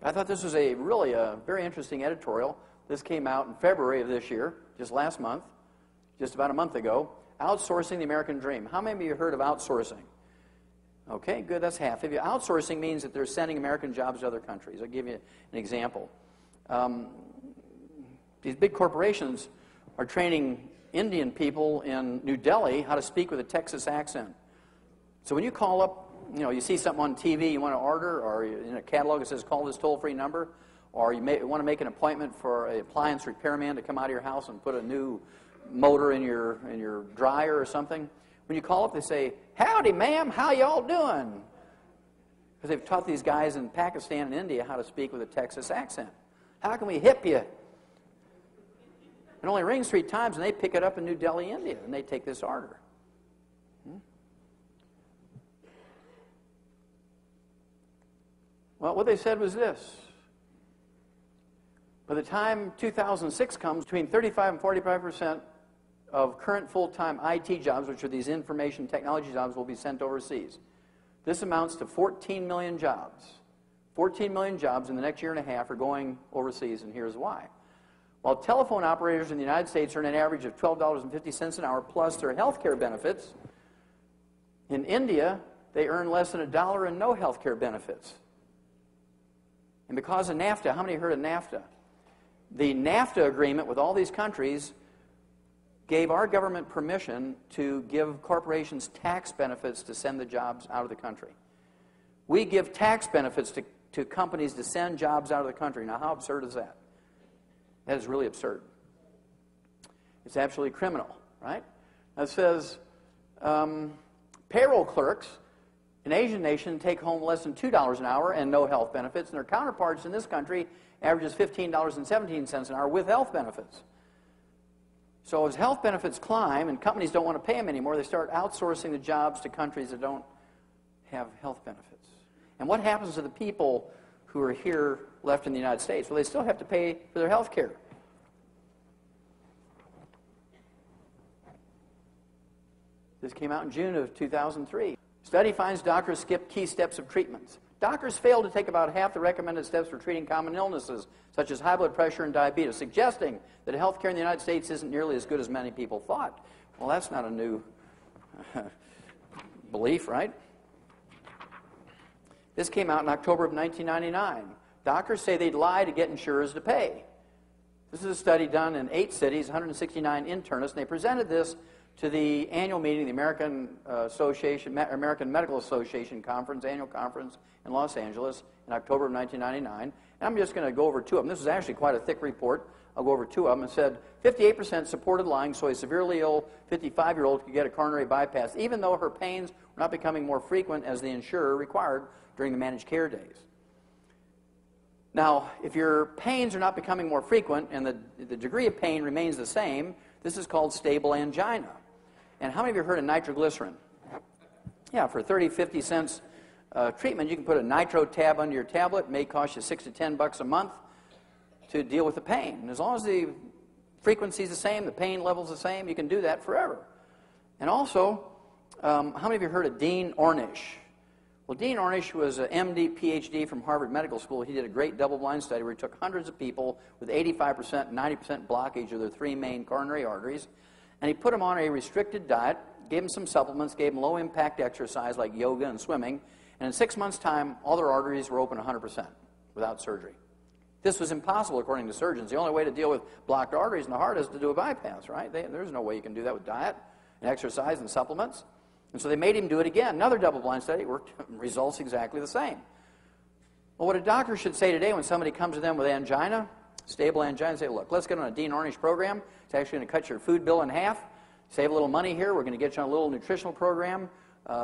I thought this was a really very interesting editorial. This came out in February of this year, just last month, just about a month ago. Outsourcing the American Dream. How many of you heard of outsourcing? Okay, good, that's half of you. Outsourcing means that they're sending American jobs to other countries. I'll give you an example. These big corporations are training Indian people in New Delhi how to speak with a Texas accent. So when you call up, you see something on TV you want to order, or in a catalog it says call this toll-free number, or you want to make an appointment for an appliance repairman to come out of your house and put a new motor in your dryer or something. When you call up, they say, "Howdy, ma'am, how y'all doing?" Because they've taught these guys in Pakistan and India how to speak with a Texas accent. How can we hip you? It only rings 3 times, and they pick it up in New Delhi, India, and they take this order. Well, what they said was this. By the time 2006 comes, between 35 and 45% of current full-time IT jobs, which are these information technology jobs, will be sent overseas. This amounts to 14 million jobs. 14 million jobs in the next year and a half are going overseas, and here's why. While telephone operators in the United States earn an average of $12.50 an hour plus their health care benefits, in India, they earn less than $1 and no health care benefits. And because of NAFTA, how many heard of NAFTA? The NAFTA agreement with all these countries gave our government permission to give corporations tax benefits to send the jobs out of the country. We give tax benefits to companies to send jobs out of the country. Now, how absurd is that? That is really absurd. It's absolutely criminal, right? It says payroll clerks in Asian nations take home less than $2 an hour and no health benefits, and their counterparts in this country averages $15.17 an hour with health benefits. So as health benefits climb and companies don't want to pay them anymore, they start outsourcing the jobs to countries that don't have health benefits. And what happens to the people who are here left in the United States? Well, they still have to pay for their health care. This came out in June of 2003. Study finds doctors skip key steps of treatments. Doctors fail to take about half the recommended steps for treating common illnesses, such as high blood pressure and diabetes, suggesting that health care in the United States isn't nearly as good as many people thought. Well, that's not a new belief, right? This came out in October of 1999. Doctors say they'd lie to get insurers to pay. This is a study done in 8 cities, 169 internists, and they presented this to the annual meeting, the American Medical Association conference, annual conference in Los Angeles in October of 1999. And I'm just going to go over 2 of them. This is actually quite a thick report. I'll go over 2 of them. It said 58% supported lying so a severely ill 55-year-old could get a coronary bypass, even though her pains were not becoming more frequent as the insurer required during the managed care days. Now, if your pains are not becoming more frequent and the degree of pain remains the same, this is called stable angina. And how many of you heard of nitroglycerin? Yeah, for 30, 50 cents treatment, you can put a nitro tab under your tablet. It may cost you $6 to $10 a month to deal with the pain. And as long as the frequency is the same, the pain level is the same, you can do that forever. And also, how many of you heard of Dean Ornish? Well, Dean Ornish was an MD, PhD from Harvard Medical School. He did a great double-blind study where he took hundreds of people with 85% and 90% blockage of their 3 main coronary arteries, and he put them on a restricted diet, gave them some supplements, gave them low-impact exercise like yoga and swimming, and in 6 months' time, all their arteries were open 100% without surgery. This was impossible, according to surgeons. The only way to deal with blocked arteries in the heart is to do a bypass, right? There's no way you can do that with diet and exercise and supplements. And so they made him do it again. Another double-blind study worked, results exactly the same. Well, what a doctor should say today when somebody comes to them with angina, stable angina, say, look, let's get on a Dean Ornish program. It's actually going to cut your food bill in half, save a little money here. We're going to get you on a little nutritional program,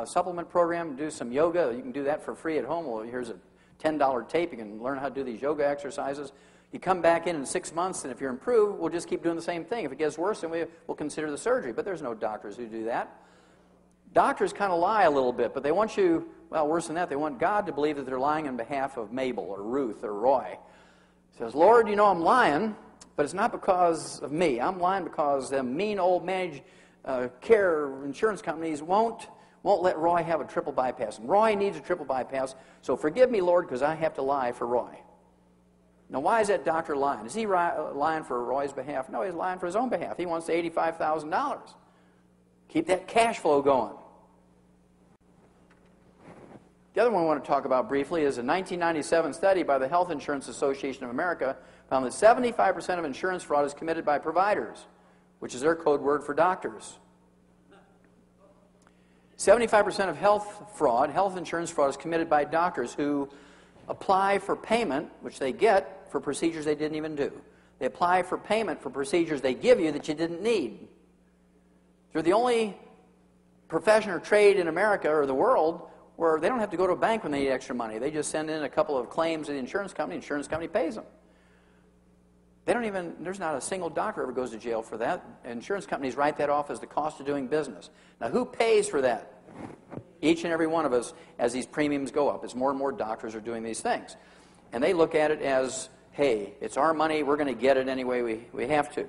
supplement program, do some yoga. You can do that for free at home. Well, here's a $10 tape. You can learn how to do these yoga exercises. You come back in 6 months, and if you're improved, we'll just keep doing the same thing. If it gets worse, then we'll consider the surgery. But there's no doctors who do that. Doctors kind of lie a little bit, but they want you, well, worse than that, they want God to believe that they're lying on behalf of Mabel or Ruth or Roy. He says, Lord, you know I'm lying, but it's not because of me. I'm lying because the mean old managed care insurance companies won't let Roy have a triple bypass. And Roy needs a triple bypass, so forgive me, Lord, because I have to lie for Roy. Now, why is that doctor lying? Is he lying for Roy's behalf? No, he's lying for his own behalf. He wants $85,000. Keep that cash flow going. The other one I want to talk about briefly is a 1997 study by the Health Insurance Association of America found that 75% of insurance fraud is committed by providers, which is their code word for doctors. 75% of health insurance fraud, is committed by doctors who apply for payment, which they get for procedures they didn't even do. They apply for payment for procedures they give you that you didn't need. They're the only profession or trade in America or the world where they don't have to go to a bank when they need extra money. They just send in a couple of claims to the insurance company pays them. There's not a single doctor ever goes to jail for that. Insurance companies write that off as the cost of doing business. Now, who pays for that? Each and every one of us, as these premiums go up, as more and more doctors are doing these things. And they look at it as, hey, it's our money, we're going to get it anyway we have to.